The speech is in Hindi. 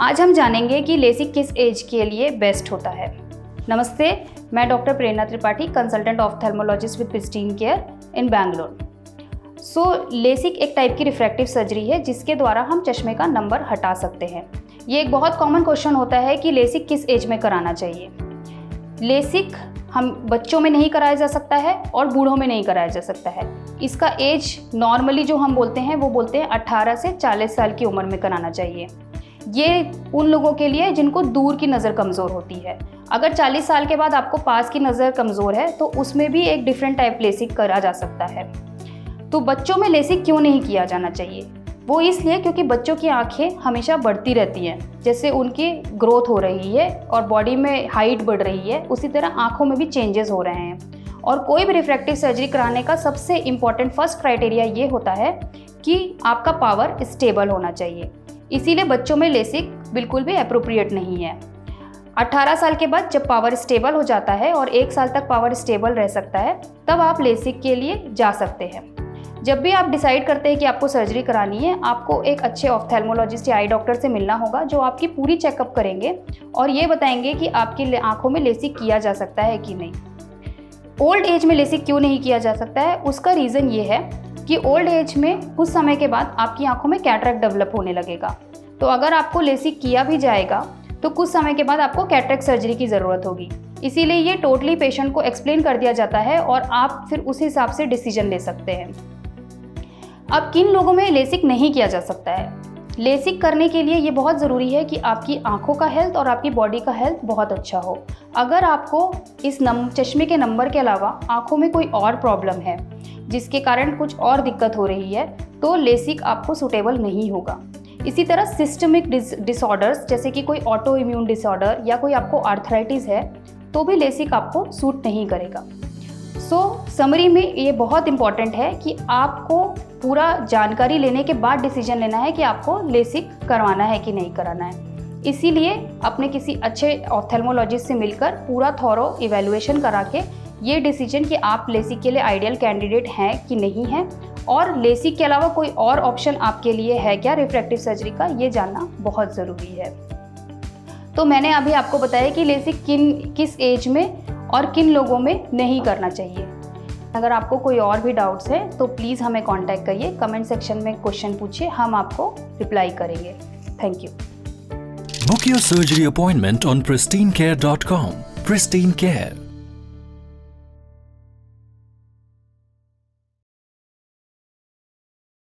आज हम जानेंगे कि लेसिक किस एज के लिए बेस्ट होता है। नमस्ते, मैं doctor Prerna Tripathi, consultant ophthalmologist with pristine care in Bangalore. LASIK एक टाइप की रिफ्रैक्टिव सर्जरी है जिसके द्वारा हम चश्मे का नंबर हटा सकते हैं। ये एक बहुत कॉमन क्वेश्चन होता है कि लेसिक किस एज में कराना चाहिए। लेसिक हम बच्चों में नहीं कराया जा सकता है और बूढ़ों में नहीं कराया जा सकता है। इसका एज नॉर्मली जो हम बोलते हैं वो बोलते हैं 18 से 40 साल की उम्र में कराना चाहिए। ये उन लोगों के लिए जिनको दूर की नज़र कमज़ोर होती है। अगर 40 साल के बाद आपको पास की नज़र कमज़ोर है तो उसमें भी एक डिफरेंट टाइप लेसिक करा जा सकता है। तो बच्चों में लेसिक क्यों नहीं किया जाना चाहिए? वो इसलिए क्योंकि बच्चों की आंखें हमेशा बढ़ती रहती हैं, जैसे उनकी ग्रोथ हो रही है और बॉडी में हाइट बढ़ रही है, उसी तरह आंखों में भी चेंजेस हो रहे हैं। और कोई भी रिफ्रैक्टिव सर्जरी कराने का सबसे इम्पॉर्टेंट फर्स्ट क्राइटेरिया ये होता है कि आपका पावर स्टेबल होना चाहिए। इसीलिए बच्चों में लेसिक बिल्कुल भी अप्रोप्रिएट नहीं है। 18 साल के बाद जब पावर स्टेबल हो जाता है और 1 साल तक पावर स्टेबल रह सकता है, तब आप लेसिक के लिए जा सकते हैं। जब भी आप डिसाइड करते हैं कि आपको सर्जरी करानी है, आपको एक अच्छे ऑफ्थेल्मोलॉजिस्ट या आई डॉक्टर से मिलना होगा जो आपकी पूरी चेकअप करेंगे और ये बताएंगे कि आपकी आंखों में लेसिक किया जा सकता है कि नहीं। ओल्ड एज में लेसिक क्यों नहीं किया जा सकता है, उसका रीज़न ये है कि ओल्ड एज में कुछ समय के बाद आपकी आंखों में कैटरेक्ट डेवलप होने लगेगा। तो अगर आपको लेसिक किया भी जाएगा तो कुछ समय के बाद आपको कैटरेक्ट सर्जरी की ज़रूरत होगी। इसीलिए ये टोटली पेशेंट को एक्सप्लेन कर दिया जाता है और आप फिर उस हिसाब से डिसीजन ले सकते हैं। अब किन लोगों में लेसिक नहीं किया जा सकता है? लेसिक करने के लिए ये बहुत ज़रूरी है कि आपकी आंखों का हेल्थ और आपकी बॉडी का हेल्थ बहुत अच्छा हो। अगर आपको इस चश्मे के नंबर के अलावा आंखों में कोई और प्रॉब्लम है जिसके कारण कुछ और दिक्कत हो रही है, तो लेसिक आपको सूटेबल नहीं होगा। इसी तरह सिस्टमिक डिसऑर्डर्स जैसे कि कोई ऑटो इम्यून डिसऑर्डर या कोई आपको आर्थराइटिस है, तो भी लेसिक आपको सूट नहीं करेगा। समरी में ये बहुत इंपॉर्टेंट है कि आपको पूरा जानकारी लेने के बाद डिसीजन लेना है कि आपको लेसिक करवाना है कि नहीं कराना है। इसीलिए अपने किसी अच्छे ऑफ्थेल्मोलॉजिस्ट से मिलकर पूरा थॉरो इवैल्यूएशन करा के ये डिसीजन कि आप लेसिक के लिए आइडियल कैंडिडेट हैं कि नहीं हैं, और लेसिक के अलावा कोई और ऑप्शन आपके लिए है क्या रिफ्रैक्टिव सर्जरी का, ये जानना बहुत ज़रूरी है। तो मैंने अभी आपको बताया कि लेसिक किस एज में और किन लोगों में नहीं करना चाहिए। अगर आपको कोई और भी डाउट्स है तो प्लीज़ हमें कांटेक्ट करिए, कमेंट सेक्शन में क्वेश्चन पूछिए, हम आपको रिप्लाई करेंगे। Thank you. Book your surgery appointment on pristinecare.com. Pristine Care.